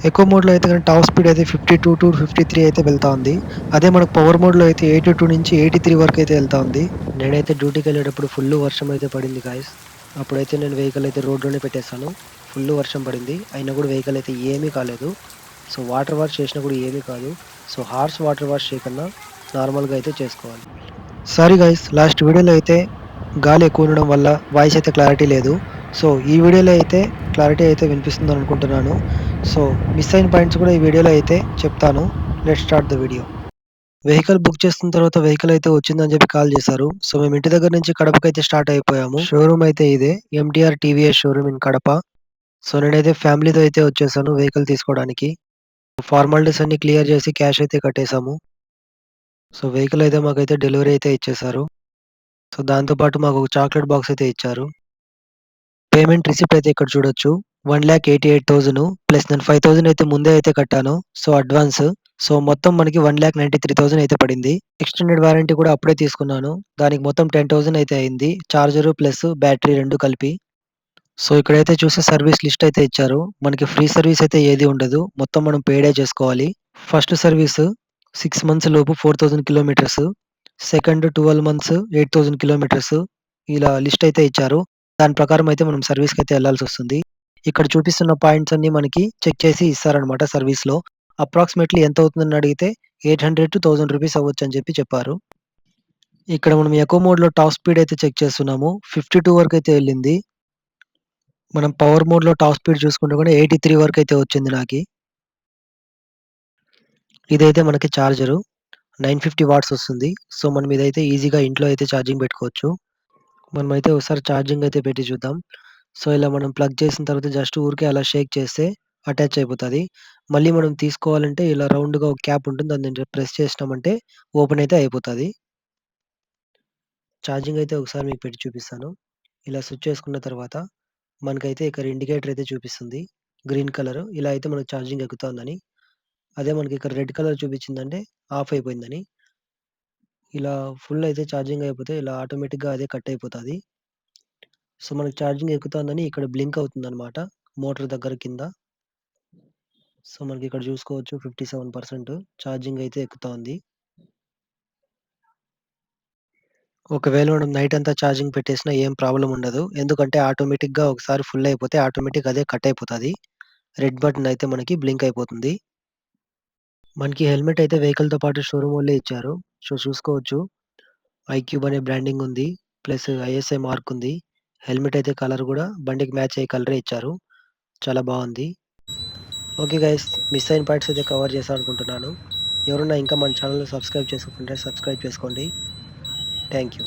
Echo మోడ్‌లో అయితే గనుక టాప్ స్పీడ్ అయితే 52-53 అయితే వెళ్తా ఉంది. అదే మనకు పవర్ మోడ్‌లో అయితే 82-83 వరకైతే వెళ్తా ఉంది. నేనైతే డ్యూటీకెళ్ళేటప్పుడు ఫుల్లు వర్షం అయితే పడింది గాయ్స్. అప్పుడైతే నేను వెహికల్ అయితే రోడ్‌లోనే పెట్టేసాను. ఫుల్లు వర్షం పడింది. అయినా కూడా వెహికల్ అయితే ఏమీ కాలేదు. సో, వాటర్ వాష్ చేసినా కూడా ఏమీ కాదు. సో, హార్ష్ వాటర్ వాష్ చేయకుండా నార్మల్‌గా అయితే చేసుకోవాలి. సారీ గైస్, లాస్ట్ వీడియోలో అయితే గాలి ఎక్కువ ఉండడం వల్ల వాయిస్ అయితే క్లారిటీ లేదు. సో, ఈ వీడియోలో అయితే క్లారిటీ అయితే వినిపిస్తుందని అనుకుంటున్నాను. సో, మిస్ అయిన పాయింట్స్ కూడా ఈ వీడియోలో అయితే చెప్తాను. Let's start the video. Vehicle book చేసుకున్న తర్వాత వెహికల్ అయితే వచ్చిందని చెప్పి కాల్ చేశారు. సో, మేము ఇంటి దగ్గర నుంచి కడపకైతే స్టార్ట్ అయిపోయాము. షోరూమ్ అయితే ఇదే MTR TVS showroom in Kadapa. So, నేనైతే ఫ్యామిలీతో అయితే వచ్చేసాను వెహికల్ తీసుకోవడానికి. ఫార్మాలిటీస్ అన్ని క్లియర్ చేసి క్యాష్ అయితే కట్టేసాము. సో, వెహికల్ అయితే మాకైతే డెలివరీ అయితే ఇచ్చేసారు. సో, దాంతో పాటు మాకు ఒక చాక్లేట్ బాక్స్ అయితే ఇచ్చారు. పేమెంట్ రిసిప్ట్ అయితే ఇక్కడ చూడొచ్చు. 1,88,000 ప్లస్ నేను 5,000 అయితే ముందే అయితే కట్టాను. So, advance. సో, మొత్తం మనకి 1,93,000 అయితే పడింది. ఎక్స్టెండెడ్ వారంటీ కూడా అప్పుడే తీసుకున్నాను. దానికి మొత్తం 10,000 అయితే అయింది. చార్జరు ప్లస్ బ్యాటరీ 2 కలిపి. సో, ఇక్కడైతే చూస్తే సర్వీస్ లిస్ట్ అయితే ఇచ్చారు. మనకి ఫ్రీ సర్వీస్ అయితే ఏది ఉండదు. మొత్తం మనం పెయిడే చేసుకోవాలి. ఫస్ట్ సర్వీస్ 6 మంత్స్ లోపు 4,000 కిలోమీటర్స్. Second 12 months 8,000 kilometres. ఇలా లిస్ట్ అయితే ఇచ్చారు. దాని ప్రకారం అయితే మనం సర్వీస్‌కైతే ఎళ్ళాల్సొస్తుంది. ఇక్కడ చూపిస్తున్న పాయింట్స్ అన్నీ మనకి చెక్ చేసి ఇస్తారనమాట సర్వీస్‌లో. అప్రాక్సిమేట్‌లీ ఎంతవుతుందని అడిగితే 800-1000 రూపీస్ అవ్వొచ్చని చెప్పి చెప్పారు. ఇక్కడ మనం ఎకో మోడ్‌లో టాప్ స్పీడ్ అయితే చెక్ చేస్తున్నాము. 52 వరకైతే ఎళ్ళింది. మనం పవర్ మోడ్‌లో టాప్ స్పీడ్ చూసుకుంటే కూడా 83 వరకైతే వచ్చింది నాకి. ఇదైతే మనకి చార్జరు. 950 వాట్స్ వస్తుంది. సో, మనం ఇదైతే ఈజీగా ఇంట్లో అయితే ఛార్జింగ్ పెట్టుకోవచ్చు. మనమైతే ఒకసారి ఛార్జింగ్ అయితే పెట్టి చూద్దాం. సో, ఇలా మనం ప్లగ్ చేసిన తర్వాత జస్ట్ ఊరికే అలా షేక్ చేస్తే అటాచ్ అయిపోతది. మళ్ళీ మనం తీసుకోవాలంటే ఇలా రౌండ్‌గా ఒక క్యాప్ ఉంటుంది. దాన్ని ప్రెస్ చేసినామంటే ఓపెన్ అయితే అయిపోతది. ఛార్జింగ్ అయితే ఒకసారి మీకు పెట్టి చూపిస్తాను. ఇలా స్విచ్ చేసుకున్న తర్వాత మనకైతే ఇక్కడ ఇండికేటర్ అయితే చూపిస్తుంది. Green colour. ఇలా అయితే మనకు ఛార్జింగ్ ఎక్కుతోందని. అదే మనకి ఇక్కడ రెడ్ కలర్ చూపించిందంటే ఆఫ్ అయిపోయిందని. ఇలా ఫుల్ అయితే ఛార్జింగ్ అయిపోతే ఇలా ఆటోమేటిక్‌గా అదే కట్ అయిపోతది. సో, మనకి ఛార్జింగ్ ఎక్కుతోందని ఇక్కడ బ్లింక్ అవుతుందనమాట. మోటార్ దగ్గర కింద. సో, మనకిక్కడ చూసుకోవచ్చు 57% ఛార్జింగ్ అయితే ఎక్కుతోంది. ఒకవేళ మనం నైట్ అంతా ఛార్జింగ్ పెట్టేసినా ఏం ప్రాబ్లమ్ ఉండదు. ఎందుకంటే ఆటోమేటిక్‌గా ఒకసారి ఫుల్ అయిపోతే ఆటోమేటిక్ అదే కట్ అయిపోతది. రెడ్ బటన్ అయితే మనకి బ్లింక్ అయిపోతుంది. మనకి హెల్మెట్ అయితే వెహికల్‌తో పాటు షోరూమ్ వోళ్ళే ఇచ్చారు. సో, చూసుకోవచ్చు. ఐక్యూబ్ అనే బ్రాండింగ్ ఉంది. ప్లస్ ఐఎస్ఐ మార్క్ ఉంది. హెల్మెట్ అయితే కలర్ గూడా బండికి మ్యాచ్ అయ్యే కలరే ఇచ్చారు. చాలా బావుంది. ఓకే గైస్, మిస్ అయిన పార్ట్స్ అయితే కవర్ చేశాననుకుంటున్నాను. ఎవరైనా ఇంకా మన ఛానెల్‌ని సబ్స్క్రైబ్ చేసుకోకుంటే సబ్స్క్రైబ్ చేసుకోండి. Thank you.